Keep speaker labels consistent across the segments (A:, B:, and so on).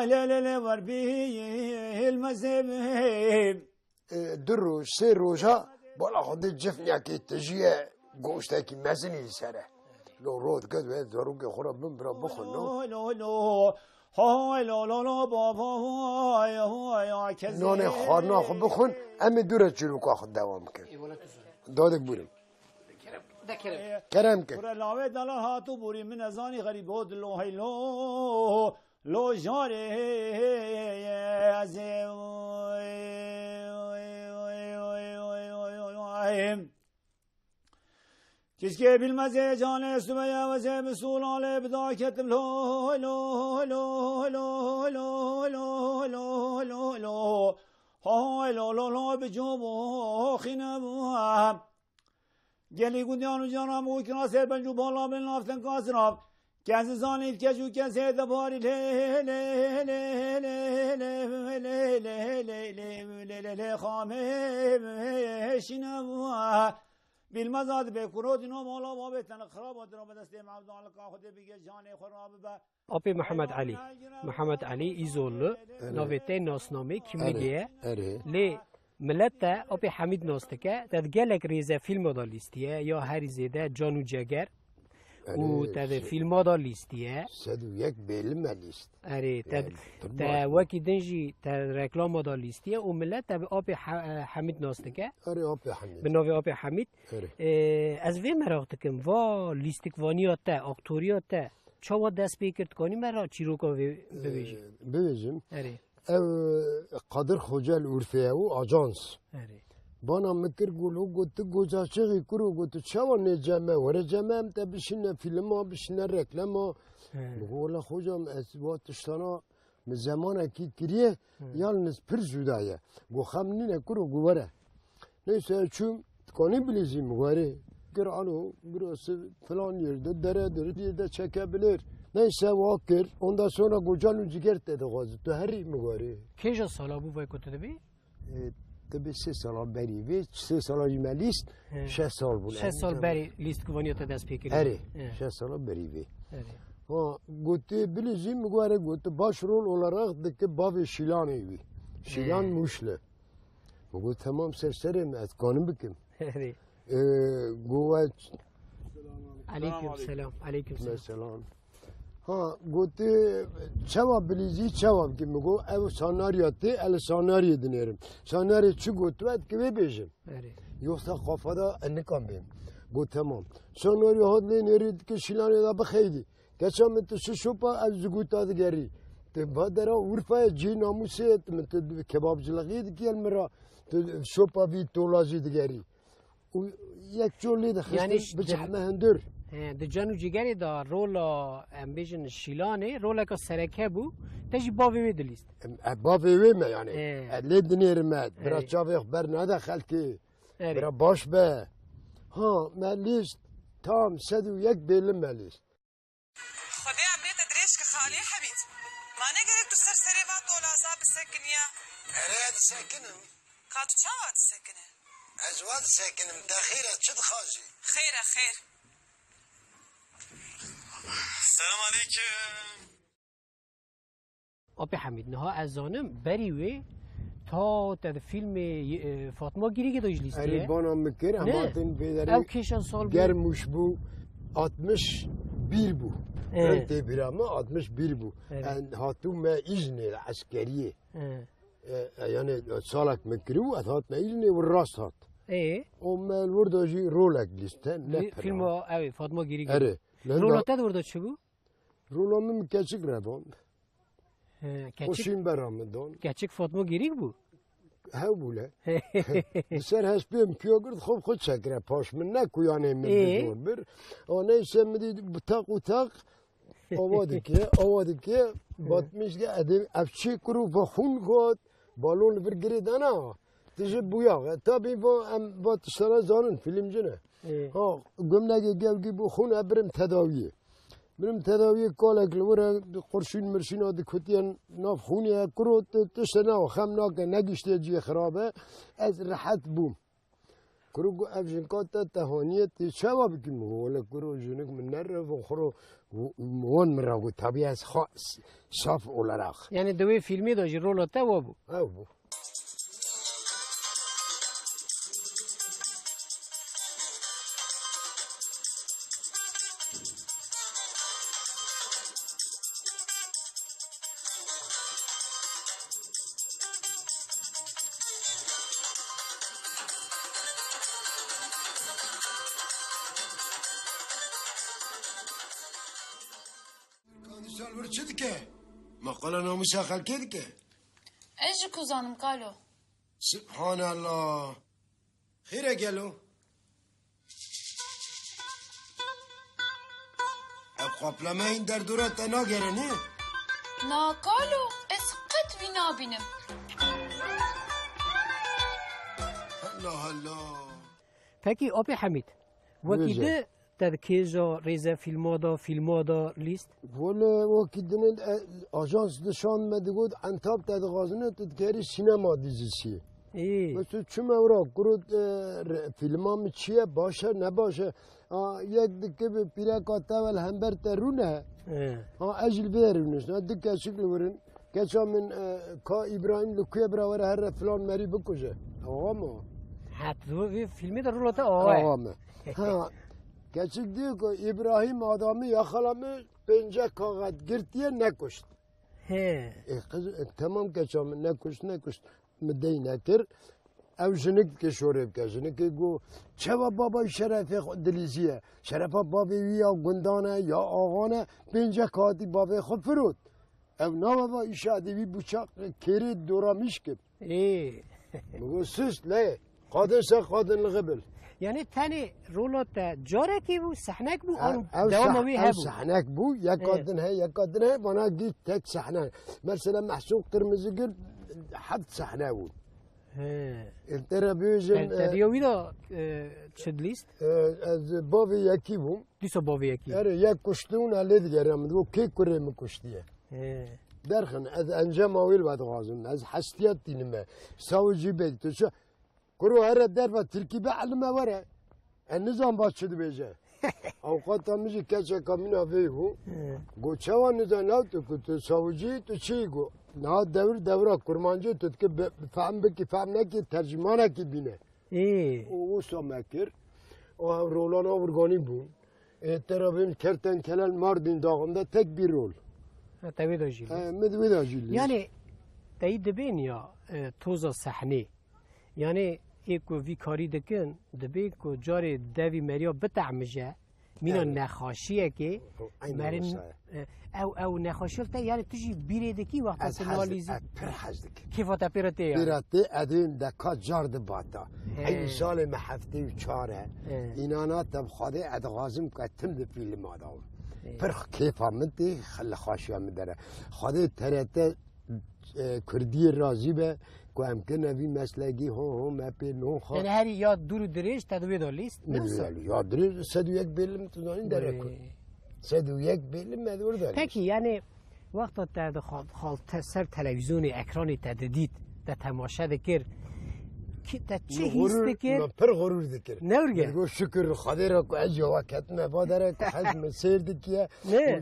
A: لا لا لا وربي المذهب
B: درو سه روزا بالا خود جفنیا که تجیه گوشته کی مزنی سره لو رود کد و دارو که خورا برا بخون نو
A: لو های لا بابا های کسی
B: نان خارنا خو بخون امی دوره جلو که خود دوام کرد داده بوریم کرم که
A: برا لاوه دلا هاتو بوری من ازانی غریب بود لو هی لو جاره از کسکه bilmez canı sübeye ve zemesul ale bidaketim lo lo lo lo lo lo lo lo lo hay lo lo lo bejubu khinabu geli gundianu canam bu kina serben ju bala ben laften kasrab kenzi zanit keju kenzi de bari le le le le le le le le khame shinabu bilmez adı be kurudino mola babeten خراب ادرا به دست معبد الله کا خود بگه جان خراب به
C: آپی محمد علی ایزولو نویته ناسنامه کیمیگه لی ملت آپی حمید ناستکه تد گلک ریزه فیلم دا لیستیه یا هر زیده جانو جگر و تد فیلم دا لیستیه
B: 101 بیلم لیست
C: اره تد وکی دنجی تد رکلام دا لیستیه و ملت تد آپی حمید ناستکه
B: اره آپی حمید
C: به نوی آپی حمید از وی مراقتکم و لیستک وانیات تا اکتوریات تا چه دست بیکرد کنی مرا چی رو که
B: ببیجم
C: اره
B: او قادر خوجل اورفیه و آجانس
C: اره
B: bana mekir gulu gotu gozaçığı kuru gotu çava ne ceme vere cemem te bişine filma bişine reklama gola hocam esvat iştana zamana ki kiriye yalnız pir judaya go xamnine kuru guvara neyse çüm koni bilizim guvare gir alo burası falan yerde deredir de çekebilir neyse vakir ondan sonra gocalu ciger dedi gazı to heri mi guvare
C: keja sala bu vay kotu bi
B: tabi 3 سال بری و 3 سال لیست 6 سال بود
C: 6 سال بری لیست کوانیت دست پیکری
B: اره 6 سال بری و ha gote bilizim gare gote başrol olarak deki bavi şilani vi şilan muşle bu tamam serserim et kanım bikim gova
C: aleyküm selam
B: ha gote çava bilizi çava ki go ev sanaryatı el sanaryo dinerim sanaryo çu gotvet ki bejim yoksa kafada ennikam benim bu tamam sanaryo hadle nerid ki şilani da bakaydı geçen mi şu şopa ev zugutadı geri te badara urfaya ci namuset mi te kebapçılığı ki elmira te şopa vi tolajı geri یک جولی ده خسته بجحمه هندر
C: ده جانو جگری دا رولا امبیجن شیلانه رولا که سرکه بو تجی باوی وی دلیست
B: باوی وی ما یعنی لی دنیر ما برا چاوی خبر نده خلکی برا باش به ها ما لیست تام 101 بیلم ما لیست
D: خبی امریت ادریش که خالی حبیت ما نگرد تو سرسری با دولازا بسکنیا
B: اره سکنم
D: کاتو چاوا تسکنه
B: ازواد سکنم تا خیره چد خواجی
D: خیره خیر
E: سلام علیکم
C: آبی حمید نها از زانم بری وی تا تد فیلم فاطمه گیری که داشت لیستیه
B: اری بانم مکر هماتن بیداری
C: او کشان سال بود
B: گرموش بو 61 بو انتی برامه 61 بو هاتو ما ایزنی عسکریه yani salak mekru atat meyilni ve rasat. O mel burada ji rolek liste ne?
C: Film o evet Fatma Giri.
B: Evet.
C: Rolata da orada şu bu?
B: Rolamın keçik rabon.
C: Keçik.
B: Oşin beramedon.
C: Keçik Fatma Giri bu.
B: Ha bu le. Ser hasbim kiyogurt خوب خود çekre paş min ne kuyane min bir bir. O neyse mi butak utak. Avadı ki batmış ki edim afçı kuru ve hun god balon bir girdana. Tije bu ya. Tabii bu am batışlara zanın filmcine. Ha gömlek gel ki bu hun abrim tedavi. Benim tedavi kolak lura kurşun merşin adı kutiyan naf huniye kuru tışına o xamnak ne gişteci xarabe az rahat bum. كروجو أفجنكات تهانية تشوا بكم ولا كرو جنك من نر وخرو وان مراغو طبيعة خاص صاف ولا راخ
C: يعني دوي فيلمي دا جرولو توابو
B: أو سال ورشدك ما قال أنا مساخل كذك
F: ايش كوزانم قالوا
B: سبحان الله خير قالوا قبل ما يندر دورات أنا قرني
F: نا قالوا اسقط بنا بينم
B: الله الله
C: Peki Abi Hamid وكده تركيزا ريزا فيلمو دا ليست
B: ولا وكدن الأجانس دشان ما تقول عن تاب تدغازنه تذكري سينما ديزيسي
C: ايه
B: بس شو ما ورا كرود فيلم مشيه باشه نباشه یک دکه به پیرا کاتا ول همبر ترونه اجل بیرونش نه دکه شکل ورن کچا من کا ابراهیم لکوی براور هر فلان مری بکوجه آقا ما
C: حتی فیلمی در رولتا
B: آقا ما ها کچک دیو که ابراهیم آدمی یا خلامه پنجه کاغد گرتیه نکشت تمام کچا من نکشت مدی نکر او جنک که شورب که جنک گو چه بابای شرف دلیزیه شرف بابی یا گندانه یا آغانه پنجه کاتی بابی خود فرود او نام با ایشادی بی بچاق کری دورا میشکب بگو سست لی قادر سه قادر لغبل
C: یعنی تنی رولات جاره کی بو سحنک بو دواموی هبو
B: سحنک بو یک قادن هی وانا گیت تک سحنه مثلا محسوق قرمزی گل حد سحنه بود ترى بيجن
C: تديوي دا تشد ليست
B: از بابي يكي بوم
C: ديسو بابي يكي
B: اري يك كشتون على ديرام دو كي كوري مكشتيه درخن از انجام اويل بعد غازم از حسيات دينما ساوجي بيت شو كرو هر در و تركي بعلم ورا النظام باشد بيجه اوقات ميجي كاچا كامينا فيهو گو چوا نظام لا تو كنت ساوجي تو چي گو نا دور kurmancı tutku faham ki faham ne ki tercümanı ki bine. O samakir. O rolan organik bu. Tarafın kertenkelel Mardin dağında tek bir rol.
C: Tabii da jili.
B: Medvi da jili.
C: Yani teyit bin ya toza sahne. Yani eko vikari dekin debin ko jari devi meriya beta'mje mina نخاشیه که مرن او نخاشیل تا یعنی تجی بیره کی وقت تنالیزی
B: پر حزدک
C: کیف تا پیرته
B: پیرته ادین دکا جارد باتا این سال محفته و چاره اینانا تب خاده ادغازم که تم ده فیلم آدم پر کیف آمده خل خاشیه مداره خاده ترته کردی رازی به که امکن نبی مسلگی هم مپی نو خواه
C: یعنی هری یاد دور دریش تدوی دار لیست؟
B: نمیدونم یاد دریش 101 بیلم تو دانین داره کن 101 بیلم مدور داره
C: پکی یعنی وقت تا خالت سر تلویزیون اکران تددید تا تماشا دکر که تا چه هیست دکر؟
B: من پر غرور دکر
C: نورگه
B: میگو شکر خدا را که از جواکت مبادره که حزم سیر دکیه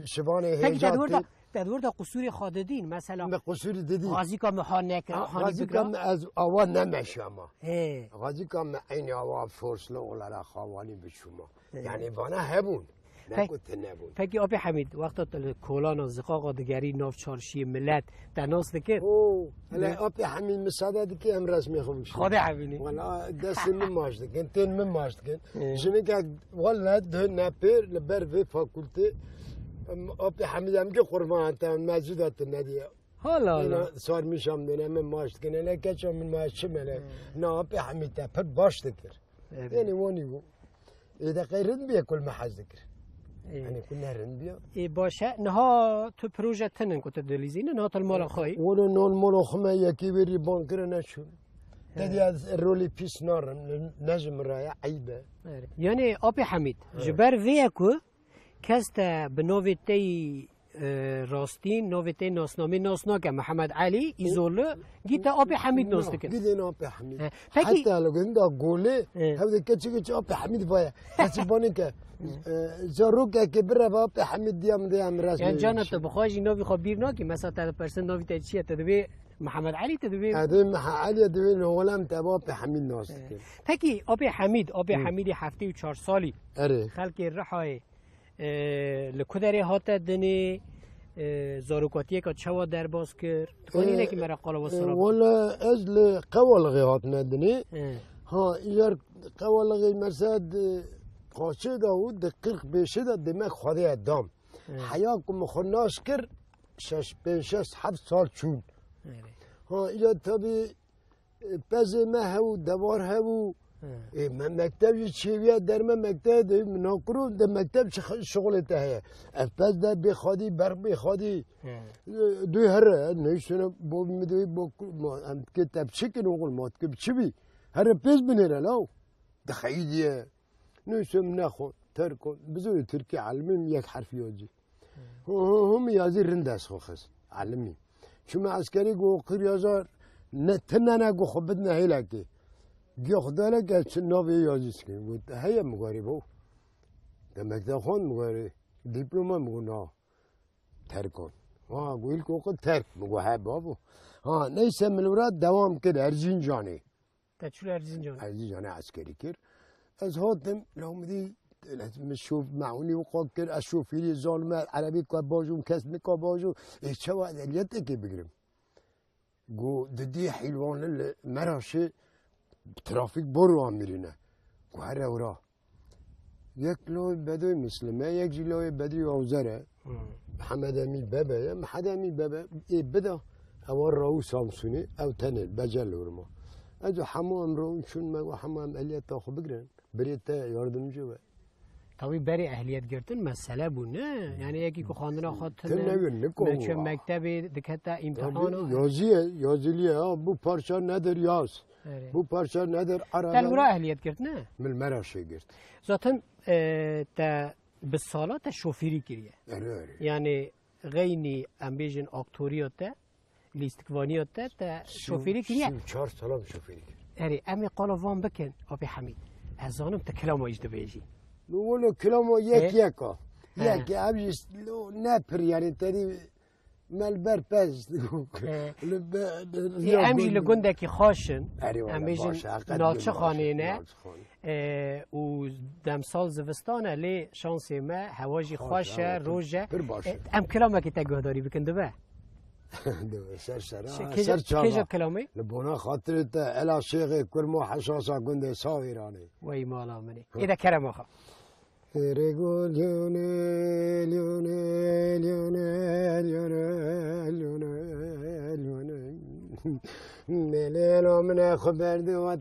B: شبان هیجاتی
C: تدور دا قصور خاددین مثلا
B: به قصور دیدی
C: غازی کام خان نکر
B: غازی کام از آوان نمیشه ما غازی کام این آوان فرسلو ولا خوانی به شما یعنی وانا هبون نکوت نبون
C: پکی آبی حمید وقت کولان و زقاق دگری ناف چارشی ملت تناس دکر
B: هلا آبی حمید مساعده دکی هم رسمی خوبش
C: خدا حمینی
B: والا دست من ماش دکن تین من ماش دکن جنی که والا ده نپیر لبر وی فاکولته آبی حمید هم که قربان تا موجودات ندیه
C: حالا
B: سوار میشم دونه من ماش کنه نه کچا من ماش چمله نه آبی حمید تا پر باش دکر یعنی وانی بو ایده غیرن بیا کل محاج دکر یعنی کل نهرن بیا
C: باشه نها تو پروژه تنن کت دلیزی نه تل مال خواهی
B: ولی نون مال خمه یکی بری بانکر نشون تدی از رولی پیس نارم نجم رای عیبه
C: یعنی آبی حمید جبر ویکو کست بنویتی راستین نویته ناسنامه ناسناکه محمد علی ایزولو گیتا آب حمید ناستکن
B: گیدین آب حمید
C: پکی
B: حتی الان دا گوله هفته کچی آب حمید باید کسی بانی که زاروکه که بره با آب حمید دیم رسمی
C: یعنی جانا تو بخواهی نوی خواه بیر ناکی مثلا 30% نوی تا چیه تدوی محمد علی تدوی
B: محمد علی تدوی نولم تبا آب حمید ناستکن
C: پکی آب حمید هفته و 4 سالی
B: اره
C: خلق رحای لکودری هاته دنی زاروکاتیه که چوا در باز کرد تکانی نکی مرا قالا و سراب
B: ولا اجل قوالغي هات ندني ها ير قوالغي مساد قاشه داود دقیق بشه دا دماغ خواهی ادام حیاکم خناش کر 6-7 سال چون ها ایلا تابی پز ما هاو دوار هاو من مکتب چیویه در من مکتب ناکرو در مکتب شغل تهیه پس در بخوادی برق بخوادی دوی هر نیستونه با میدوی با کتاب چی که نقول ما که چی بی هر پیش بنیره لاو دخیدیه نیستم نخو ترکن بزرگ ترکی علمی یک حرف یازی هم یازی رنده است خوخص علمی چون عسکری گو قریازار نه نه گو خوبت نهیله که گیاه خداله که چه نوی یازیست کنیم بود هیا مگاری بو در مکتب خان مگاری دیپلوما مگو نا ترکن گویل که اوقات ترک مگو های بابو نیسه ملورات دوام کرد ارزین جانی
C: تا چول ارزین جانی
B: عسکری کرد از هاتم لامدی شوف معونی وقت کرد از شوفیری ظالمه عربی که باجوم کس میکا باجوم چه وقت الیته که بگیرم گو ددی حیوان مراشه ترافیک برو هم میرینه گو هر اورا یک لوی بدوی مسلمه یک جلوی بدوی آوزره محمد امید بابا محمد امید بابا ای بدا اوار راو سامسونی او تنل بجل ورما ادو حمو امرون چون مگو حمو ام الیت تاخو بگرن بریت یاردم جوه
C: طبعی برای اهلیت گرفتن مسئله بود نه یعنی یکی که خواندن خاطر چه مکتبی دکتا امتحان
B: یازیلیه بو پارچه ندار یاز بو پارچه ندار عربی
C: تلورا اهلیت گرفت نه
B: مل مراشه گرفت
C: ذاتاً تا به سالات شوفیری کریه یعنی غینی امبیجن اکتوریات لیستکوانیات تا شوفیری کریه
B: 4 سالم شوفیری
C: اری امی قالا وان بکن آبی حمید از آنم تا کلام ایجده بیجی
B: نقولوا كلامه يكا يك أبجس لو نابر يعني تري مالبر باز
C: امجي لقنده كي خاشن امجي نالچه خانينه و دمسال زوستانه لی شانسی ما هواجي خوشه روجه ام كلامه كي تقوه داري بكن دبه
B: سر
C: كيجا كلامي
B: لبونا خاطرت الا شيخ كرمو حشاشا قنده صاويراني
C: وي مالا مني اذا كرم اخا
B: ريغو ليوني ليوني ليوني ليوني ليوني مليلو من خبر دوات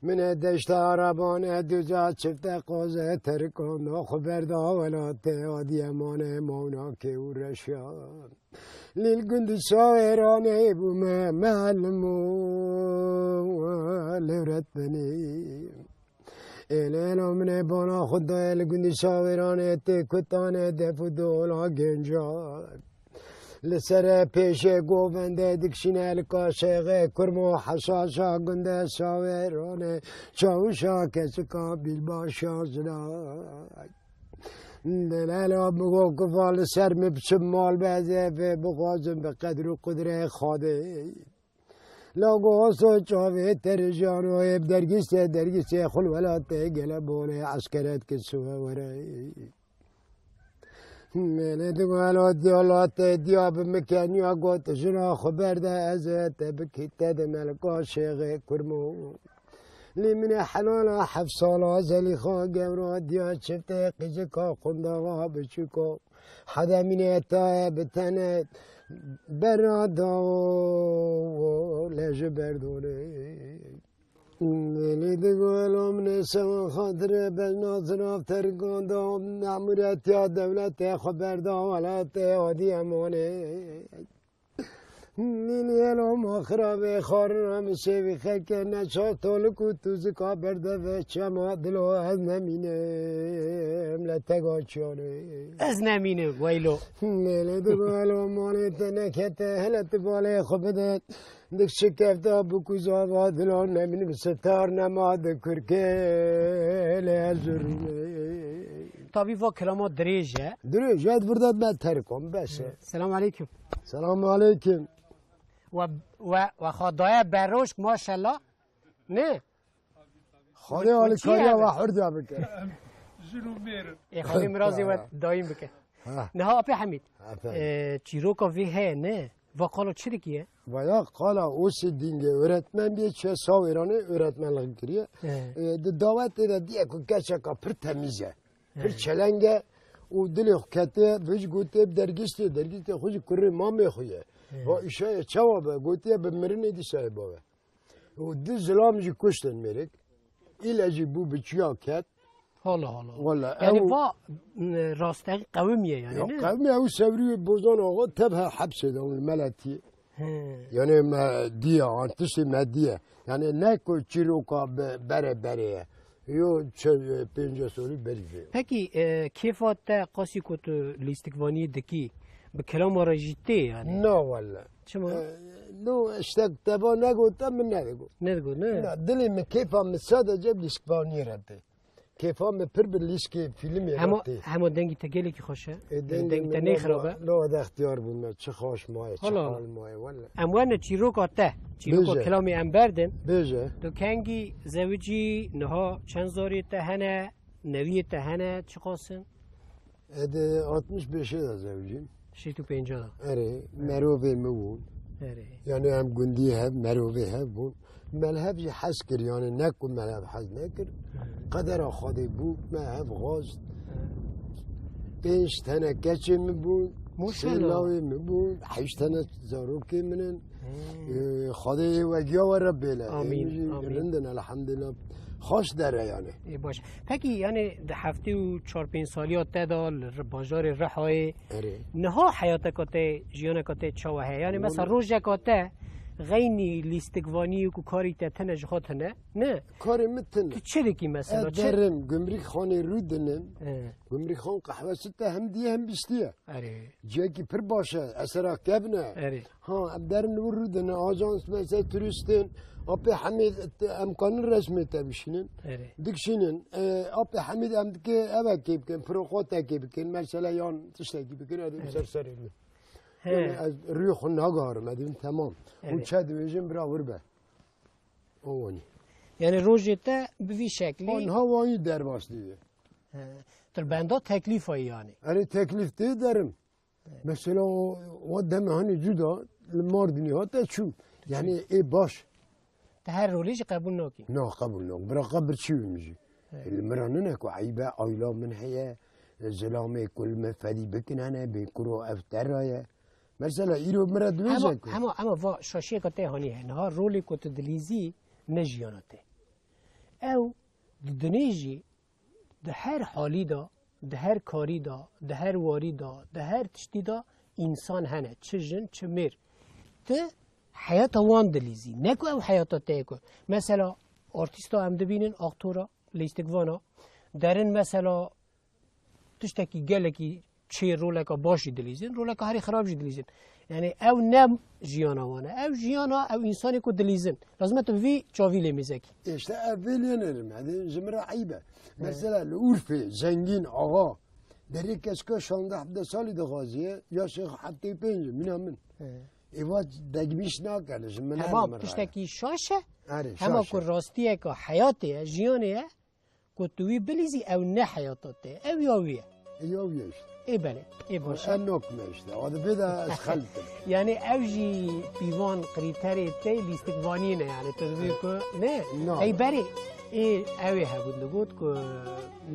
B: من دشت عربان دوزات شفت قوزه ترکن خبر دا ولا تهادی امان مونا که او رشان لیل گند شاعرانه بومه معلمو لورت بنی ایلینا من بانا خدا لیل گند شاعرانه تی کتانه دفو دولا گنجار لسر پیشه گوونده دکشینه لکاشقه کرمو حشاشا گنده شاعرانه چاوشا کسکا بیل باشا زنای دلالا بگو کفال سر مبچم مال بازه بغازم به قدر و قدره خاده لاغو سو چاوه ترجانو اب درگیسه خلولاته گله بوله عسکرت کسوه وره ملت ولات دیالات دیاب مکانیا گوت جنا خبر ده ازت بکیت ده ملکا شیخ کرمو لی من حلال 7 سالا زلی خواه گورا دیا چفته قیزکا خنداغا بچکا حدا من اتای بتنه برادا لج بردونه لیل گلم نسم خاطر بل ناظر ترگان دام نمورت یا دولت خبر دا ولات عادی امانه Nilyelom akhrabe kharnam sevi kheke ne çatolku tuzu kaberde ve çema dilo az neminem le tegaçyone.
C: از نمینه ویلو
B: Mele de balo mole tenekete hele tibale khobedet dik şikefte bu kuzava dilo neminim setar nemad kürke le azurne.
C: طبی و کلامات دریجه
B: Dure jad burada ben terkom bese.
C: سلام علیکم
B: Selamun aleyküm.
C: و خدای بروشک ماشالله نه
B: خاله حالی
C: چی
B: کاریا
C: هذا؟
B: و حرده بکن.
C: ای خالی مرازی و دایم بکن
B: ها.
C: نه ها اپی حمید
B: Efendim.
C: چیروکا وی he نه و قالو چی دیگه
B: Bayağı kala o dinge öğretmen bir çe sav İran'ı öğretmenlik giriyor. De davet de diye ki geçeka pır temize. Pır çelenge o dili hukete vüc gote dergiste hoş kurri mame khoye. O işe çava gote be merine di sahibi be. O di zlamji kuşten merik. İlacı bu biçiya ket.
C: حالا حالا
B: Valla
C: یعنی
B: ev
C: وا راستقی قومیه یعنی
B: yok
C: نه
B: kavmi ev sevriye bozan ağa tebha hapsede onun melati.
C: He.
B: Yani diye antisi mediye. Yani ne ko çiroka bere. Yo pence soru berife.
C: پکی کیفات تا قاسی کو تو لیستگوانی دکی به کلام راجیته یعنی
B: Ne valla.
C: چما
B: No işte teba ne gota min ne go.
C: ندگو نه
B: Dilimi keyfam sadece liskvani ratte. Keyfam pir bir liski film
C: همو
B: yarattı.
C: همو دنگی تگلی کی خوشه دنگ تا نه خرابه
B: Lo da ihtiyar bulma. Çıkhoş maya,
C: Hala.
B: çıkhal maya valla.
C: اموان چیروکا ته چیروکا
B: بله.
C: کلامی ام بردن
B: Bece.
C: تو کنگی زوجی نها چند زاری تهنه نوی تهنه چی قاسن
B: Ede 65'e de zevcim.
C: شی تو پینجا دا
B: Ere merove mi bu?
C: اره
B: Yani hem gündi hem merove hem bu. Melheb ji hez kir yani ne ku melheb hez nekir. Kadera xadi bu melheb gaz. 5 tane keçi mi bu?
C: Maşallah.
B: Selavi mi bu? 8 tane zaruki minin. Xadi ve giya Rabbiyle.
C: Amin, amin.
B: Rinden elhamdülillah. Hoş dere yani.
C: ای باش پکی یعنی ده هفته و 4-5 سالی ها دال بازار رحای
B: Ere.
C: نها حیات کاته جیان کاته چاوه یعنی مثلا روز کاته غینی لیستگوانی و کاری ته تنج خاطنه نه
B: Kari mitin.
C: تو چه دیکی مثلا چه
B: Ederim gümrük xanı rüdinin.
C: اه،
B: Gümrük xan kahvesi de hem diye hem bistiye.
C: اره
B: Ceki pir başa esera kebne.
C: اره
B: Ha derin vurudun ajans mesela turistin Api Hamid imkanı resmi tabişinin.
C: اره
B: Dikşinin Api Hamid emdiki evet kibkin prokota kibkin mesela yan işte kibkin adım serserili. Yani
C: ها
B: az ruhun nagarım adım tamam. Bu
C: Evet.
B: çadvejim bra vurbe. O ani.
C: یعنی روز ته به وی شکلی
B: On havayı derbas diye.
C: تر بندا تکلیف های یعنی
B: Hani teklif de ederim. Mesela o deme hani cüda Mardin'i hatta şu. Yani baş.
C: ته هر رولیش قبول نکی
B: Ne kabul yok. Bırak kabul çiğimizi. المرانه کو عیبه آیلا من هیا زلامه کل مفدی بکن هنه به کرو افتر رایه مثلا ایرو مرد ویزه کن
C: اما وا شاشی کته هانی نه ها رولی کو تدلیزی نجیانته او دنیجی ده هر حالی دا ده هر کاری دا ده هر واری دا ده هر تشتی دا انسان هنه چه جن چه میر ده حیات وان دلیزی نکو او حیات تیکو مثلا آرتیستا هم دبینن آختورا لیستگوانا درن مثلا تشتکی گلکی چه رولکا باشی دلیزین رولکا هری خراب جی دلیزین یعنی او نم جیانا وانه او جیانا او انسانی کو دلیزین لازم تو وی چاوی لیمیزکی
B: işte evvel yenerim hadi zımra عیبه mesela Urfe zengin ağa deri keşke şanda hafta sali de gaziye ya şeyh hatta pence minamın evat degmiş ne kardeşim ben
C: همه تشتکی شاشه
B: آره
C: همه
B: شاشه
C: کو راستیه که حیاتیه جیانیه که توی بلیزی او نه حیاتاته او یاویه
B: yok ya işte
C: ای بله ای باشه
B: en nokma işte o da bir daha eskaltım
C: یعنی او جی پیوان قریتری تی لیستگوانی نه یعنی تو دوی که نه
B: نه.
C: ای بری ای اوی هبود لگود که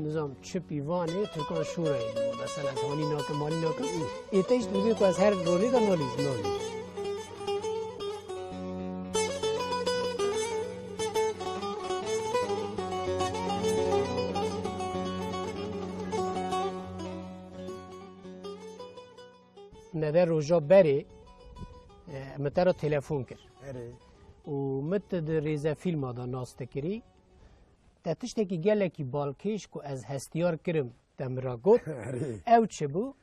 C: نظام چه پیوانه ترکان شوره مثلا از هانی ناکه مالی ناکه ای تیش دوی که از هر رولی دا نالیز نده روژا بری متر تلفون کرد
B: اره
C: و مت ریزه فیلم آده ناست کری تا تشتکی گلکی بالکش که از هستیار کرم تمرا گوت او چه بو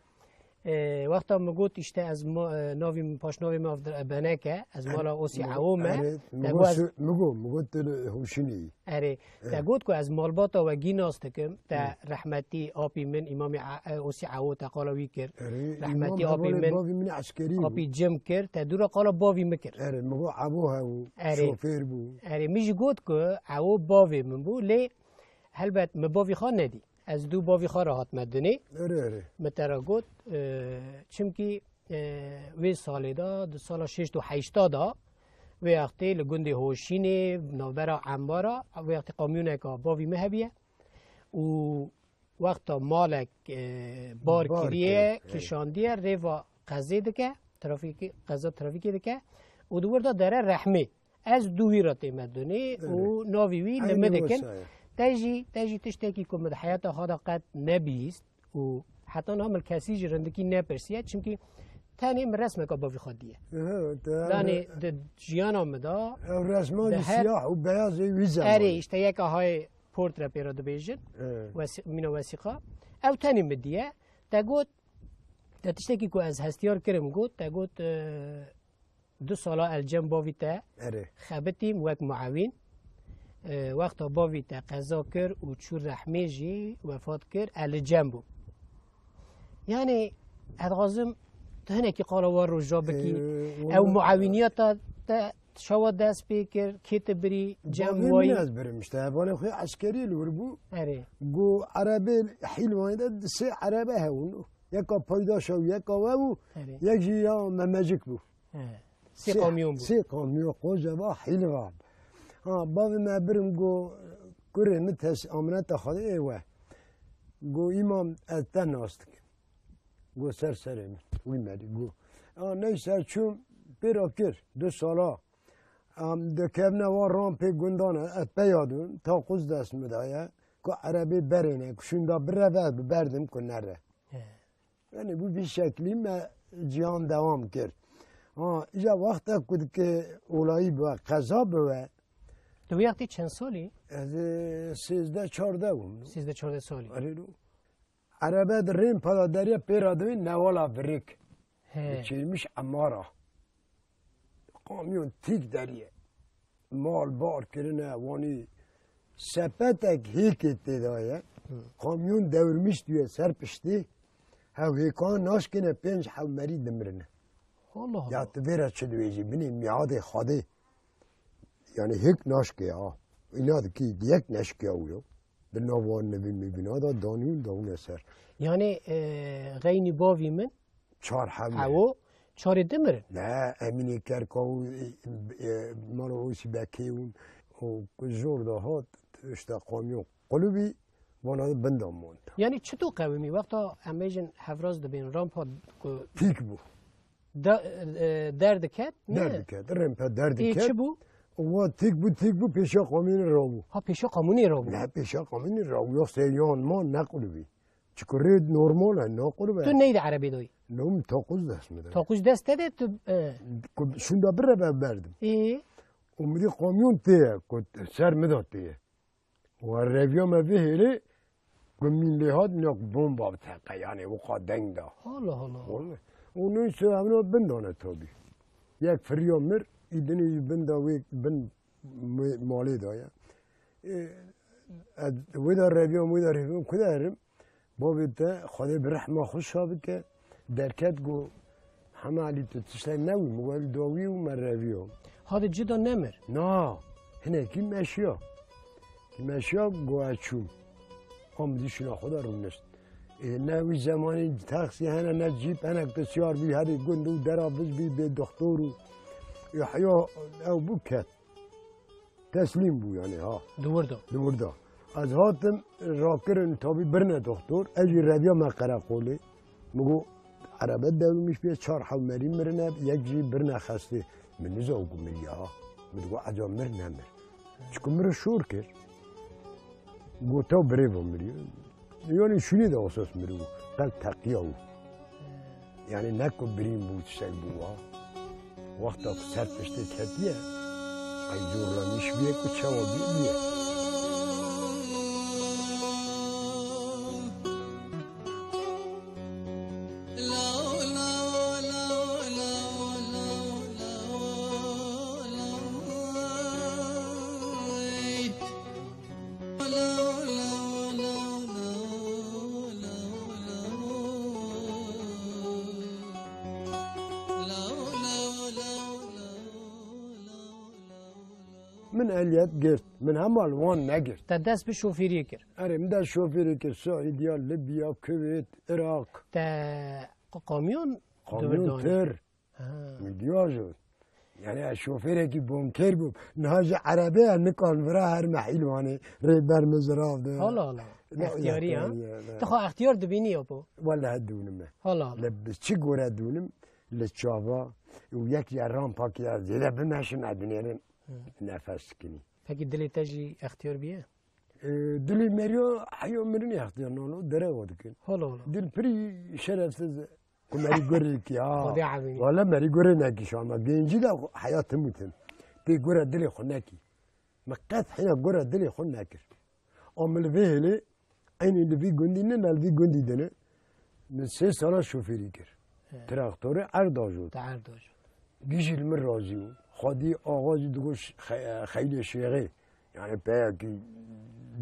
C: وقتا مگوت اشته از ناوی پاش ناوی ما بنکه از مالا اوسی عوامه
B: مگو تل هوشینی
C: اره تا گوت که از مالباتا و گیناست کم تا رحمتی آپی من امام اوسی عوو تا قالوی کرد رحمتی آپی من
B: عسکری
C: آپی جم کرد تا دورا قالا باوی مکر
B: اره مگو عبوها و شوفیر بو
C: اره میشه گوت که عوو باوی من بو لی هلبت مباوی خان ندی از دو باوی خان راحت مدنی
B: اره
C: مترا گوت چمکی وی سالی دا سال 680 دا وقتی لگندی هوشینی نوبرا عمبارا وقتی قامیونه که باوی مهبیه و وقتا مالک بار کریه کشاندیه ریوا قضی دکه قضا ترافیکی دکه و دور دا داره رحمه از دوی را تیمدنی و ناویوی نمدکن تاجي تشتكي كم من حياته هذا قد نبيست وحتى نعمل كاسي جرندكي نبرسيا چمكي تاني من رسمك ابو في خديه يعني جيانا مدا
B: رسمه سياح وبياض ويزا
C: اري اشتياك هاي بورترا بيرو دبيجن من وثيقه او تاني مديه تاغوت تشتكي كو از هستيار كرم قوت تاغوت 2 سال الجنب بوفيتا خبتيم وك معاون وقت باوی تا قضا کرد و چور رحمه جی وفات کرد ال جنبو یعنی ادغازم تهنه کی قال وار رو جابکی او معاونیت تا شوا دست بکر کیت بری جنب وای
B: از بریم اشتباه خو عسکری لوربو
C: اره
B: گو عربی حلوانه ده سه عربه هونو یکا پیدا شو یکا و یک جیا ممجک بو
C: سه کامیون بو
B: سه کامیون قوجبا حلوان بابی ما برم گو کره متش آمنت خاله ایوه گو ایمام از تناست گو سرم وی مری گو نیسر چون پیرا کر 2 سالا دکمنه و رامپی گندانه از پیادون تا قوز دست مدایه که عربی برینه کشون دا بره بردم که نره یعنی بو بی شکلی ما جیان دوام کرد اینجا وقتا کد که اولایی با قضا بوه
C: تو وقتی چند سالی؟
B: از 13-14 بودم
C: 13-14 سالی
B: آره رو عربه در ریم پادادری پیرادوی نوالا بریک چیرمیش امارا کامیون تیک دریه مال بار کرنه وانی سپتک هیکی تیدایه کامیون دورمیش توی سر پشتی هاو هیکان ناشکنه 5 حومری دمرنه یا تبیره چه دویجی بینی میعاد خاده یعنی هیچ نشکه ها اینا که یک نشکه اویو به نوان نبی میبینه دا دانیون داونه سر
C: یعنی غینی باوی من
B: 4 حمله
C: او 4 دمره
B: نه امینی کرکاو مارو اوسی بکیون و زور دا هات اشتا قامیون قلوبی وانا بندام موند
C: یعنی چطور قومی وقتا امیجن حفراز دبین رامپا
B: تیک بو
C: درد کت؟
B: درد کت رمپا درد کت
C: چه بو؟
B: و تیک بو پیشا قانونی را بو
C: ها پیشا قانونی را بو
B: نه پیشا قانونی را بو یا سریان ما نقلو بی چکو رید نورمال هن نقلو بی
C: تو نید عربی دوی
B: نوم تاقوز دست میدن
C: تاقوز دست داده تو
B: شوندا بره بردم اومدی قامیون تیه که سر میداد تیه و رویا ما بهیره که من لحاد نیاک بوم باب تقه یعنی وقا دنگ دا
C: حالا
B: اونوی سو همونو بندانه تابی یک فریا مر ایدنی بنده بن مالی دایا ویدا رویام کدارم بابی تا خدا برحمه خوش شابه که درکت گو همه علی تو تشتای نوی مگوال داوی و من رویام
C: هاده جدا نمر
B: نه هنه کی مشیا گو اچوم هم دیشنا خدا رو نست نوی زمانی تاکسی هنه نه جیب هنه بسیار بی هری گندو درابز بی به دکتر و یا او بکت تسلیم بو یعنی ها دوردا از هاتم راکرن تابی برنه دکتر اجی ربیا ما قرا قوله مگو عربت دارومیش بیه 4 حومری مرنه یک جی برنه خسته من نزاو گمری ها مدگو عجا مر نمر چکو مر شور کرد گو تا بره بمری یعنی شونی دا اساس مرو قل تقیه او یعنی نکو بریم بود شک بو ها وقتا که سر پشته کتیه ای جورانیش بیه که چوا بیه من الیت گرت من همال وان نگرت
C: تا دست به شوفیری کرد
B: اره من در شوفیری که سعودیا لیبیا کویت عراق
C: تا قامیون
B: قانون تر میدیاجو یعنی شوفیری که بونکر بود نهاج عربی نکان برا هر محیل وانه ری برمزراف ده
C: حالا اختیاری ها تخوا اختیار دبینی اپو
B: ولا هدونم
C: حالا
B: لبس چی گوره دونم لچاوا و یک یاران پاکی از زیده بمشن ادنیرن نفس کنی
C: فکی دلی تجی اختیار بیه
B: دلی مریو حیو مرنی اختیار نالو دره واد کن
C: حالا
B: دل پری شرفسز مری گوری کی
C: خدا عظیمی
B: والا مری گوری نکی شما گنجی دا حیات موتن تی گوره دلی خون نکی مقت حینا گوره دلی خون نکر عمل وهله این لوی گندی نه لوی گندی دنه من 3 سال شوفیری کر تراکتور ارداجود
C: تعرداج
B: گیجیل من راضی خودی آغازی دوش خیلی شیعه یعنی پیاکی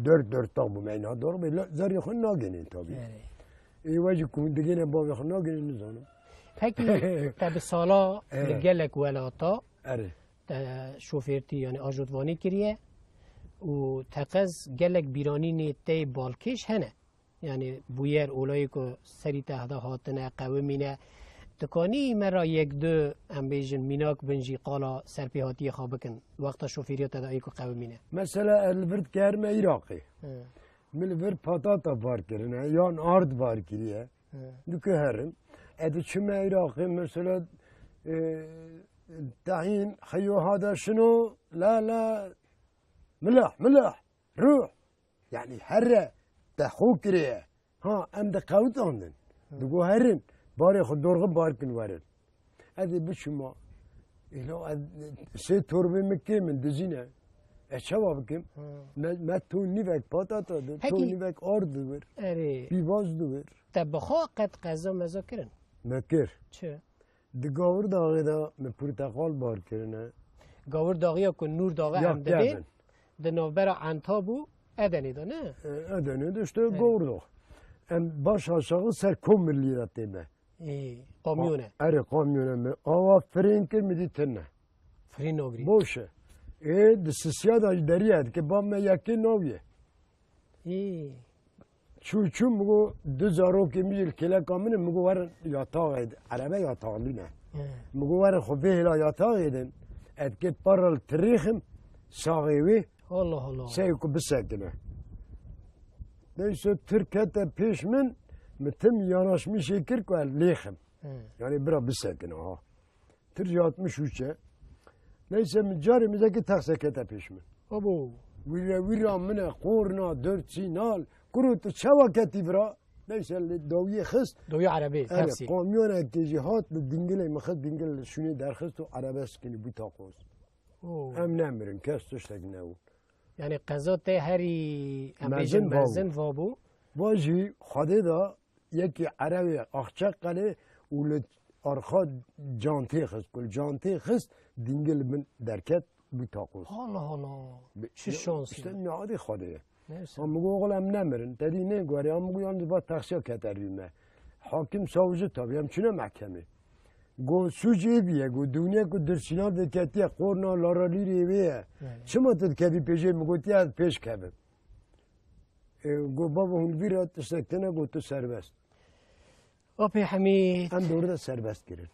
B: دور تا بومینها دور بله زری خون ناگینین تابی ای واجی کندگی نه باوی خون ناگینین نزانم
C: فکی تا به سالا لگلک ولاتا
B: اره
C: تا شوفیرتی یعنی آجودوانی کریه و تقز گلک بیرانی نیتی بالکش هنه یعنی بویر اولایی که سری تهده هاتنه قومینه تکانی مرا یک دو ام بیجن میناک بنجی قالا سرپیهاتی خوابکن وقتا شوفیریت تدایی که قومینه
B: مثلا الورد کرمه عراقی ملورد پاتاتا بار کرنه یا آرد بار کریه دو که هرم ادو چمه عراقی مثلا تحین خیو هادا شنو لا ملح روح يعني هره تخو كريه ها ام ده قوت عندن دقو هرن باري خود دورغ باركن وارد هذه بشما إلو 3 توربه مكي من دزينه اشوا بكم ما تو نيفك باتاتا تو نيفك ارد دور
C: اري
B: بيواز دور
C: تبخوا قد قزا مذاكرن
B: مكر
C: چه
B: دقاور داغي دا من پرتقال بار كرنه
C: گاور داغیا که نور داغه هم دبین ده نوبرا انتابو ادنی دا نه
B: ادنی داشته گاور داغ ام باش aşağı ser 10 milyar teme
C: قامیونه
B: اره قامیونه می آوا فرین کر میدی تنه
C: فرین نوگری
B: باشه دستسیاد دریاد که با من یکی نویه چو مگو 2000 که میل کلا کامنه مگو ورن یاتاق عربه یاتاقلینه مگو ورن خوبه هلا یاتاقیدن اد که پرل تریخم ساقیوی
C: الله
B: سیکو بسکنه neyse Türkiye'de peşmin mitim yanaşmış şekil koyar lehim. Yani bira bisekin ha. Türkiye 63'e. Neyse carimizdeki taksekete peşmin.
C: Abo.
B: Vira mine korna 4 sinal. Kurutu çavaketi bira. Neyse dawiye khist.
C: Dawiye Arabi.
B: Evet. Kamyon etijihat dingile mıkhız dingile şunu derkhist o arabeskini bu takoz. Em nemirin kestiştek nevu.
C: Yani قضات هری امبیجن بزن وابو
B: واجی خاده دا یکی عربی اخچق قله اول ارخا جانتی خست کل جانتی خست دینگل من درکت بی تاقوز
C: الله چه شانسی
B: işte میادی خاده هم مگو اقلم نمیرن تدی نه گوری هم مگو یعنی با تخصیل کتریمه حاکم ساوزه تابی هم چونه محکمه گو سوچی بیه گو دنیا کو درسینا دکتیه قرنا لارالی ریویه چما تد کبی پیشه مگوتی از پیش کبه گو بابا هون ویرات استکتنه گو تو سربست
C: اپی حمید
B: هم دورده سربست کرن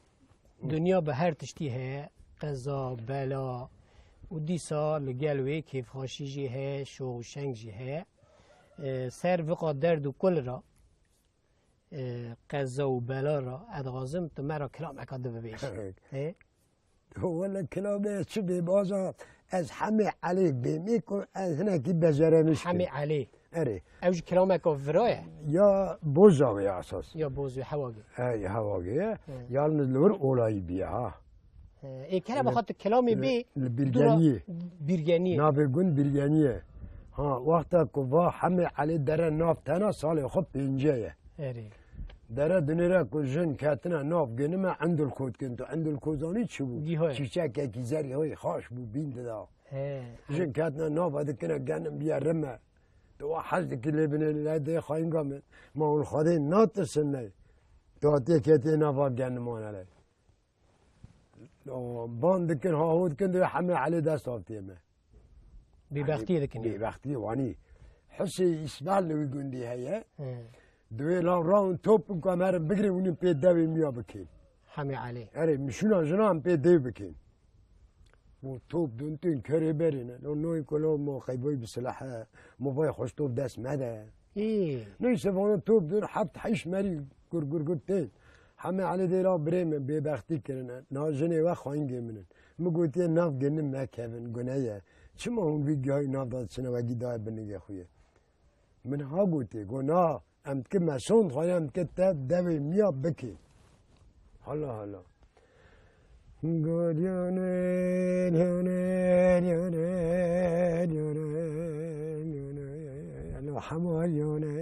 C: دنیا به هر تشتی ها قضا بلا و دیسا لگلوی کیف خاشی جی ها شو شنگ جی ها سر وقا درد و کل را قضا و بلا را ادغازم تو مرا کلام اکاده ببیش
B: ولا کلامه چه بی بازا از همه علی بیمی کن از هنه کی بجرمش
C: همه علی
B: اره
C: اوج کلام اکا فرایه
B: یا بوزاوی اساس
C: یا بوزوی حواگی
B: ای حواگی یا نزلور اولایی بیا ها
C: ای کلا بخاطر کلامی بی
B: البرجانية
C: بیرگانیه
B: ناف يقول برجانية ها وقتا كوا حمي علي درا ناف تنا صالي خب بينجاية
C: اره
B: درا دنيرا كوجن كاتنا ناف جنما عند الكود كنتو عند الكوزاني شو
C: دي هاي.
B: شيشا كي زاري هوي خاش بو بين دا
C: اه
B: جن كاتنا ناف هذا كنا جانم بيا رمى تو حد كل بن الهدي خاين قام ما هو الخدين نات السنة تواتي كاتي ناف جانمون عليه باند كن هاود كن حمي علي دست افتيمه
C: ببختیه دکنی
B: وقتی وانی حسی اسمال لوی گندی هیا
C: اه.
B: دوی لا راون توپ کامر بگیری اونی پی دوی میا بکن
C: حمی علی
B: اره میشونا جنا هم پی دوی بکن و توپ دونتین کری برینه لو نوی کلو مو خیبوی بسلاح موبای خوش توپ دست مده
C: ای
B: نیست وانو توپ دون حبت حیش مری گر گر گر تین همه علی دیلا بریم بی بختی کرنه ناجنه و خواهیم گمینن مگوتی ناف گنم مکهون گناه چما اون ویدیوهای ناف داد سنه و گیدای بنگه خویه من ها گوتی گناه ام که مسون خواهیم که تب دوی میا بکی حالا گوریانه لیانه لیانه لیانه لیانه حمالیانه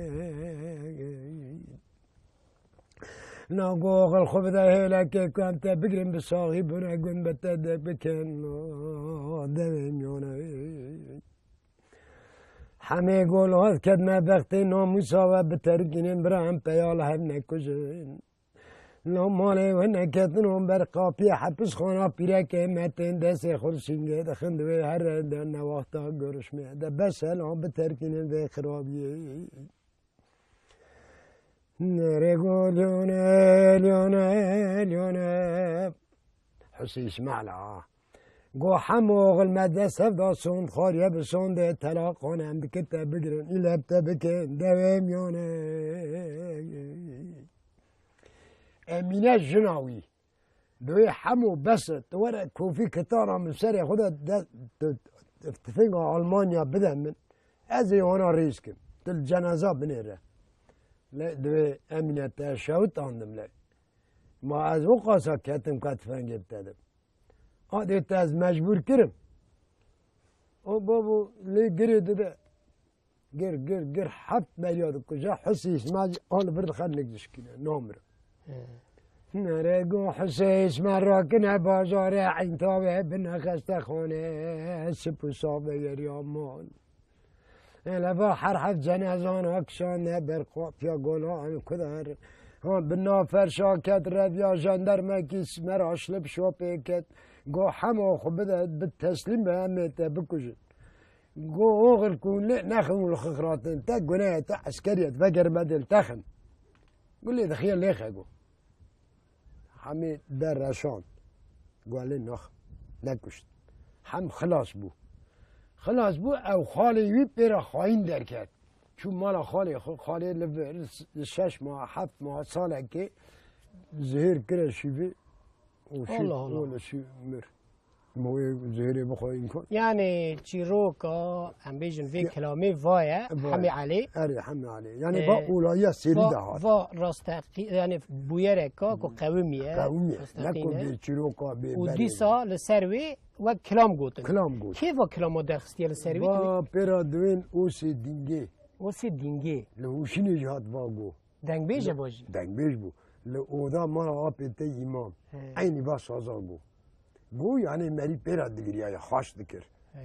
B: ناقوق الخوف ده هلاك كنت بقرم بصاغي بنا قن بتدك بكن دميونا حمي يقول هذا كد ما بختي ناموسا وبتركين برام بيال هم نكوزين لو مالي وانا كتنهم برقابي حبس خانا بيرك متين دسي خرسينجي دخن دوي هر دنا وقتا قرش ده بس هلهم بتركين ذي خرابي نرجو ليونا ليونا ليونا حسي اسمع لا قو حموغ المدرسة داسون خارية بسون ده تلاقون عند كتاب بقرن إلا بتبكين دوام يونا أمينة جناوي دوي حمو بس تورا كوفي كتارا من سري خدا تفنقى ألمانيا بدأ من أزي وانا ريسكم تل جنازة بنيره لا دوی امنیت شوت آندم لی ما از او قاسا کتم کتفن گبتدم آدیت از مجبور کرم او بابو لی گری داده گر 7 میلیارد کجا حسی اسماعیل آن برد خد نگذش کنه نامر نره گو حسی اسماعیل را کنه بازار عین تابه بنا خسته خانه سپو صابه یریامان لبا حرحف جنازان اکشان برقاط یا گناه کدر هم بنا فرشاکت رفیا جاندرمکی سمر اشلب شو پیکت گو همه خو بده بالتسلیم به همه بکشن گو اوغل کن نخم الخخراتن تا گناه تا عسکریت وگر بدل تخن قول لي دخيل ليخ اقول حمي در رشان قال لي نخ نكشت حم خلاص بو او خالی وی بره خواهین در کرد چون مال خالی شش ماه 7 ماه ساله که زهر کره شیوه و شیوه مر موی زهره بخواهیم کن
C: یعنی چیروکا هم بیجن وی کلامی وایه حمی علی
B: حمی علی یعنی با اولایه سری ده هات
C: و راستقی یعنی بویره که قومیه
B: نکن بی چیروکا بی
C: و دیسا لسروی و کلام گوتن کی و کلام درخستی لسروی
B: با پیرا دوین اوسی دینگه لهوشینی جهات واگو
C: دنگ بیجه باجی
B: دنگ بیج بو لعودا مالا آپیته ایمان اینی با سازا گو گو یعنی مری پیرا دگریه خاش دکر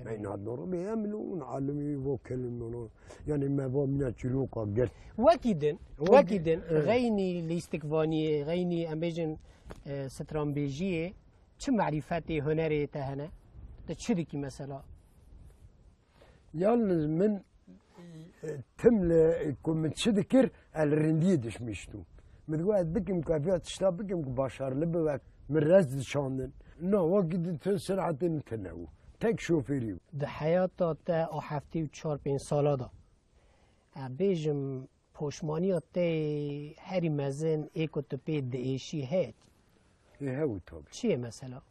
B: این ها دورو بیاملون عالمی و کلمونو یعنی ما با مینا چلوکا گرد
C: وکیدن غینی لیستکوانی غینی ام بیجن سترانبیجیه چه معرفتی هنری تهنه ده چه دیکی مثلا
B: یالنز من تمل کم چه دکر الرندیه دشمیشتو مدگوید بکم کافیات شتا بکم که باشارlı به من رزد شاندن نه وقتی تو سرعتی نتنهو تک شوفیری
C: ده حیاتا تا او هفتی و 4-5 ساله دا بیجم پوشمانیات تا هری مزن ایکو تو پی دعیشی هید
B: هاو طبعا
C: چیه مثلا؟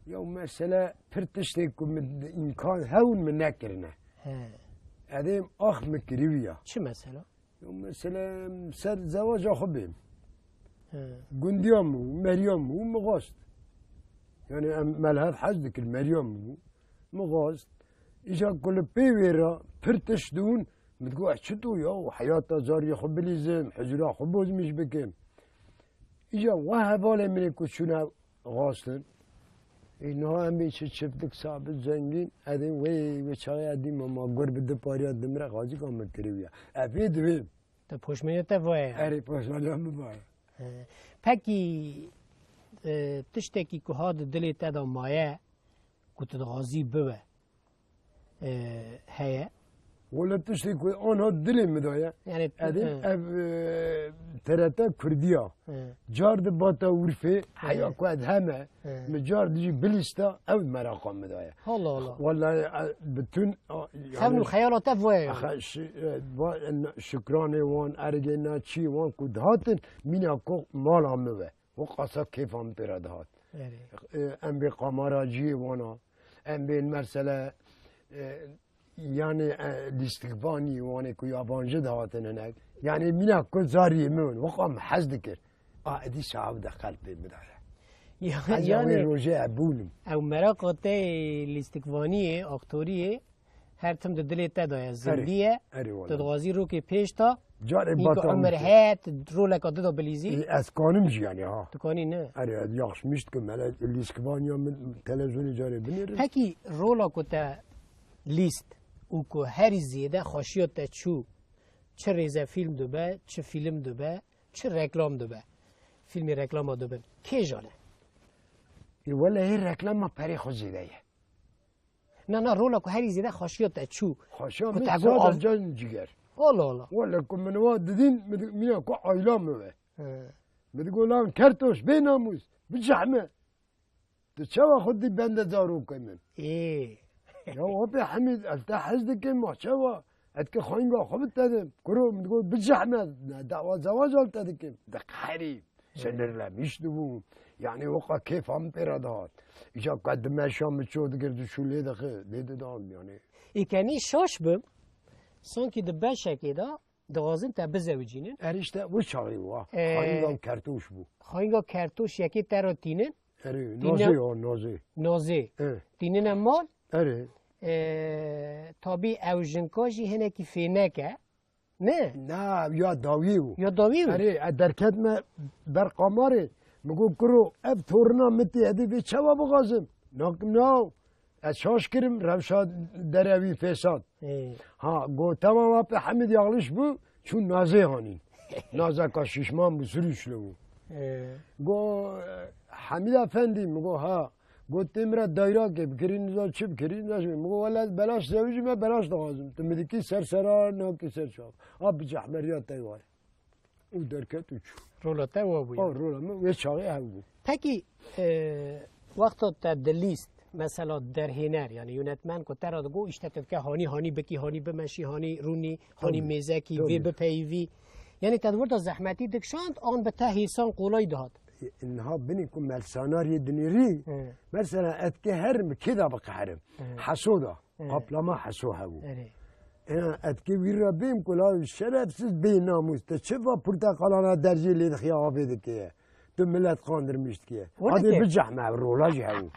B: یا مثلا پرتشتی کم امکان هون من نکرنه ادیم آخ مکریویا
C: چه مثلا؟
B: یا مثلا سر زواج آخو بیم گندیامو مریامو مغاست يعني ملهف حزدك المريم مغاست إيجا كل بيويرا فرتش دون متقوع شتو يا وحياة زاري خب ليزم حجرا خبوز مش بكم إيجا وهبالي من كشونا غاستن إنها هم بيش شفتك صعب زنجين أدين وشاي أدين ما قرب الدباريات دمرة غازي كم مكرويا أبي دويم
C: تا پشمنه تا وای
B: أري باشمالي هم ببار
C: پکی تشتکی که هاد دلی تا دا مایه کت غازی بوه هیا
B: ولا تشتي كوي أنا دلي مدايا
C: يعني
B: أدين أب ترتا كرديا جارد باتا ورفي حيا كواد هما مجار دي بليستا أو مراقم مدايا
C: الله الله
B: ولا بتون
C: خمن الخيال تا وای
B: شكراني وان أرجينا شي وان كود هاتن مين أكو مال عموه وقاسا كيف عم تراد هات أم بقمارا جي وانا أم بالمرسلة يعني الاستقباني وانا كو يابانجي دهاتن هناك يعني مين كو زاري من وقام حزدكر ادي شعب ده قلبي مداره يعني روجي ابونم
C: او مراقات الاستقباني اكتوريه هر تم د دلی تا دا زندیه تدغازی رو که پیش تا
B: جار
C: اینکه عمر هات رو لکا دا بلیزی
B: از کانم جی يعني ها
C: تکانی نه
B: اره یاخش میشت که ملا الاستقباني من تلفزيون جاري بنير
C: پکی رولا کتا لیست او که هری زیده خوشیات تا چه ریزه فیلم دوبه چه فیلم دوبه چه رکلام دوبه فیلمی رکلام دوبه کی جانه
B: ولا هي رکلام ما پری خود زیده
C: نه رولا که هری زیده خوشیات تا
B: خوشیات من زیاد جان جگر
C: الله
B: ولا كم من واد دين مين كو عيلام مه بتقول لهم كرتوش بيناموس بالزحمه تشوا خدي بند زارو كمان
C: ايه
B: يا وبي حميد التحز دك ما شوا اتك خوينغا خبت دم كرو بتقول بالزحمه دعوه زواج قلت دك دق حريم سنر لا مش دو يعني وقع كيف عم ترادات اجا قد ما شام تشود قرد شو لي دخل ليد دام يعني
C: كاني شاش بم سانكي دبا شكيدا دوازن تا بزوجينن
B: اريشتا وشاري وا خاينغا كرتوش بو
C: خاينغا كرتوش يكي تراتينن
B: اري نازي
C: تينن مال
B: اري
C: تابي او جنكاجي هنا كي فيناكا
B: نه يا داويو
C: اري
B: دركت ما برقماري مگو کرو اب تورنا متي هدي في چوا بغازم نو اشاش کرم روشاد دروی فساد ها گو تمام اپ حمید یاغلش بو چون نازه هانی نازه کا ششمان بو سروش لو گو حمید افندی مگو ها گو تمرا دایره که بکرین نزا چی بکرین نزا مگو ولد بلاش زوجی ما بلاش دغازم تمدکی سرسرا نو کی سرشاب اب جحمریات تیوار او درکت و چو
C: رولا تا و بو
B: رولا و چاقی هبو
C: پکی وقت تا دلیست مثلا در هنر یعنی یونتمن کو ترا دگو اشتت که هانی بکی هانی بمشی هانی رونی هانی میزکی وی بپیوی یعنی تدور تا زحمتی دکشاند آن به ته حسان قولای داد
B: انها بنيكم مال سيناريو دنيري مثلا اتكهرم كذا بقهرم حسوده قبل ما حسوها انا اتكبير ربيم كلها الشرف سيد بين ناموس تشوفها برتقالنا درجه اللي دخيا بيدك تملات قاندر مشتكي هذه بجح مع الرولاج هاو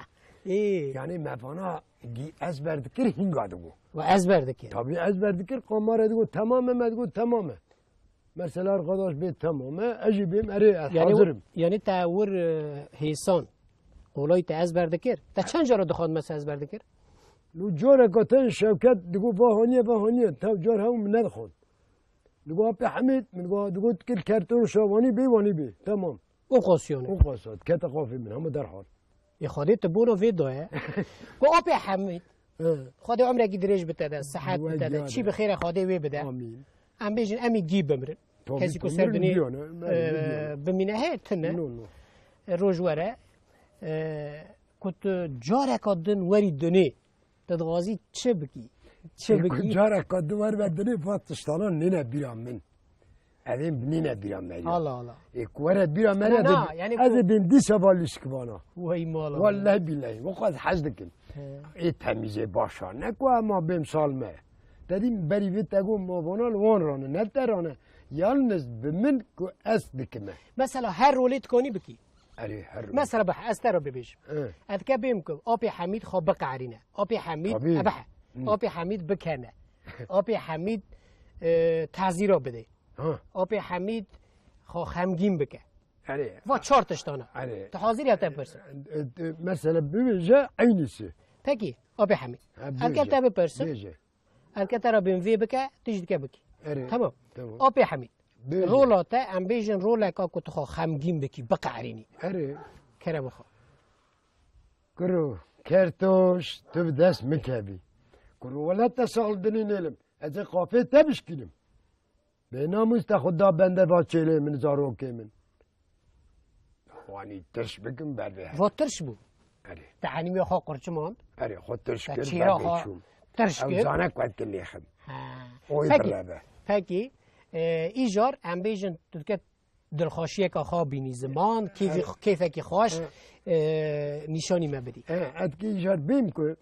C: ايه
B: يعني ما فانا جي ازبر ذكر هنقادو
C: وازبر ذكر
B: طبيعي ازبر ذكر قمار تقول تماما ما تقول تماما مثلا قداش بيت تماما اجي بهم اري حاضرم
C: يعني تاور هيسان قولای تا ازبر ذكر تا چند جا رو دخواد مثلا ازبر ذكر
B: لو جورا كتن شوكت تقول فهونيه تا جور هم ندخل تقول ابي حميد تقول كل كرتون شواني بي تمام وقاسيات كتقافي منهم درحال
C: يا خديت بونو فيديو كو ابي حميد خدي عمرك دريج بتدا صحات بتدا شي بخير خدي وي بدا
B: امين
C: ام بيجن امي جيب بمر كاسي كو سردني بمناهات روجوره كنت جارك قدن وري دني تدغازي تشبكي
B: جارك قدن وري بدني فاتشتالان نينا بيرام من أذين بنينا بيرام مريم
C: الله
B: إكوارا بيرام مريم
C: يعني
B: هذا بين دي سبالش كبانا
C: وي مالا
B: والله بالله وقد حزدكن إيه تميزة باشا نكوا ما بين سالمة تدين بري بيت أقوم ما بنا الوان رانا نترانا يالنز بمن كو أس بكمه
C: مثلا هر روليت كوني بكي
B: اره هر
C: مثلا بح استر ببیش اد که بیم که آبی حمید خواب بقعرینه آبی حمید ابح آبی حمید بکنه آبی حمید تعزیرا بده آبی حمید خو خمگین بکه
B: اره
C: و 4 تشتانه
B: اره
C: تو حاضری هتا بپرسن
B: مثلا ببیجه عینیسی
C: پکی آبی حمید اد که بپرسن
B: بيجي
C: الكتا را بين في بكا تجد كبكي
B: أري.
C: تمام
B: تمام.
C: أوبي حميد
B: بيجي.
C: رولا تا ام بيجن رولا كاكو تخو خمجين بكي بقى عريني
B: اره
C: كرم خو
B: کرو کرتوش تو دست مکبی کرو ولا تسال دنی نلم از قافه تبش کنم به ناموس تا خدا بنده با چله من زارو که من خوانی ترش بکن برده
C: واترش بو
B: اره
C: تعني مي خو قرچ مام
B: اره خود ترش
C: تا
B: کن
C: چیرا
B: برده
C: خو
B: شوم
C: ترش
B: او
C: كير
B: زانک وقت لیخم
C: ها
B: اوی
C: پکی
B: برده
C: پکی ایجار ام بيجن تدك دلخوشیه که خواب بینی زمان کیفه که خوش نشانی ما بدی
B: اتکی ایجار بیم که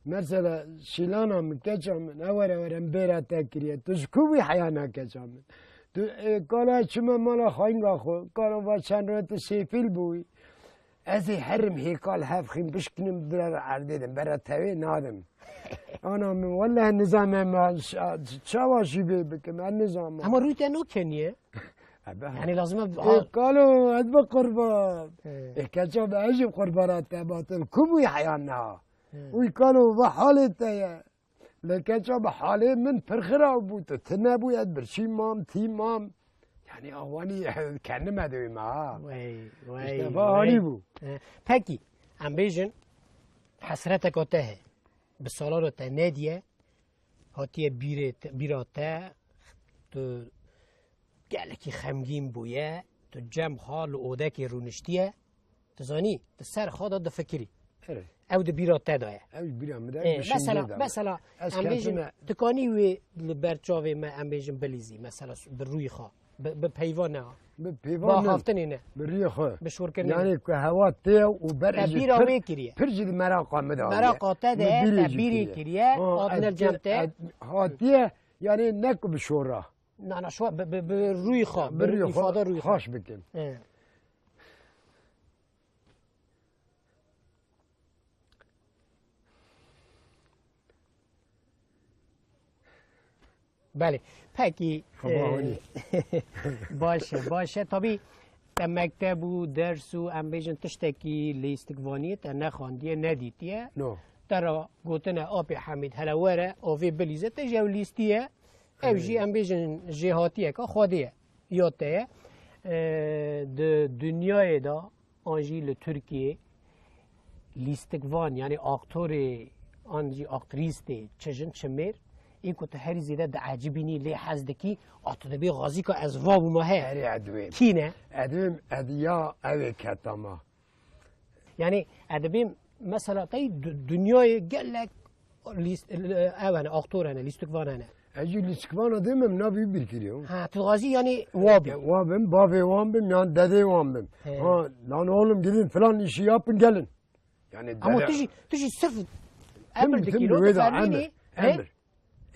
B: مثلا شیلانا مکچم اورم بیره تکریه تو شکوی حیانا کچم تو کالا چما مالا خاینگا خو کالا و چند رو تو سیفیل بوی از حرم هیکال هفخیم بشکنم برای عردیدم برای تاوی نادم انا من والله نظام ما شواشی بی بکم نظام
C: اما روی تنو کنیه يعني لازم
B: قالوا ادب قربان كاتشا بعجب قربانات باطل كم يحيانا ويقالوا بحالته لكاتشا بحاله من فرخرا وبوت تنابو يدبر شي مام تي مام يعني اواني كان ما دوي ما
C: وي
B: بو
C: باكي ام بيجن حسرتك وته بالصلاه ناديه هاتيه بيراته تو گلکی خمگین بویه تو جمع حال اوده که رونشتیه تزانی تسر خدا د فکری او د بیرات تدایه مثلا ام بیجن تکانی وی برچاوی ما ام بیجن بلیزی مثلا به روی خواه به پیوان نه با هافتنی نه
B: به روی خواه
C: به شور کردن
B: یعنی که هوا تیه و برجی
C: بیرا وی کریه
B: پرجی مراقا مداره
C: مراقا تده تبیری کریه آدن الجمته
B: هاتیه یعنی نکو به شورا
C: نه شو به روی خواه به افاده روی
B: خواه بکن
C: بله پکی باشه طبی تا مکتب و درس و ام بیجن تشتکی لیستگوانیه تا نخواندیه ندیدیه ترا گوتن آب حمید هلواره آوی بلیزه تا جو لیستیه او جی ام بیجن جهاتیه که خودیه یاته د دنیای دا آنجی لترکیه لیستگوان یعنی آکتور آنجی آکتریسته چجن چمیر این که هری زیده د عجیبینی لی حزدکی آتدبی غازی که از وابو ما
B: هری ادویم
C: کینه
B: ادویم ادیا اوی کتاما
C: یعنی ادبیم مثلا تای دنیای گلک اوانه آکتورانه لیستگوانانه
B: اجی لیستگوان دیمم نبی بیرکیریو
C: ها تو غازی یعنی وابی
B: وابم بابی وابم یعنی دده وابم ها لان oğlum gidin falan işi yapın gelin yani
C: ama تجي صرف امر دكيلو تفهميني
B: امر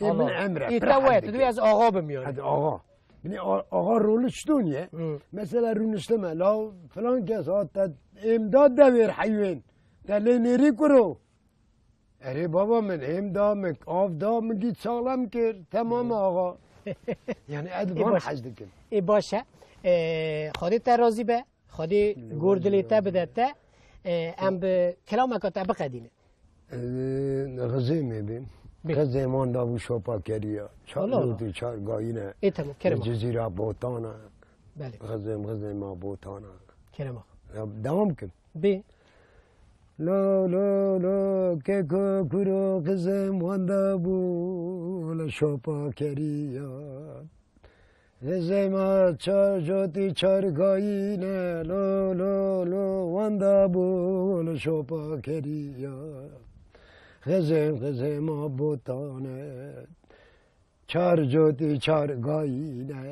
B: من امره
C: يتوات دوی از آقا بمیاره
B: از آقا یعنی آقا رولش دونیه مثلا رونشتمه لا فلان کس ها امداد دویر حیوین دلینیری کرو اره بابا من امداد آف دا مگید سالم کرد تمام آقا یعنی ادوان حجد کن
C: ای باشه خودی تا راضی به خودی گردلی تا بده تا ام به کلامه که تا بقدینه
B: غزه میبین غزه من دا بو شوپا کریا چار چار گاینه
C: ای تمام کرم
B: جزیره بوتانا
C: بله
B: غزه ما بوتانا
C: کرم
B: دوام کن
C: بی
B: لا لا لا که کرو غزه من دا بو شوپا کریا غزه ما چار جوتی چار گاینه لا لا لا واندا بو شوپا کریا غزه ما بوتانه چار جوتی چار گاینه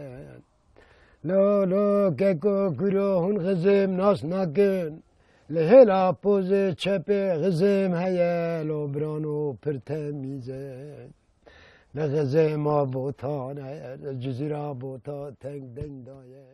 B: لا لا که کرو هون غزم ناس نکن لهلا پوز چپه غزم هیه لبرانو پرتمیزه لغزه ما بوتانه جزیره بوتا تنگ دنگ دایه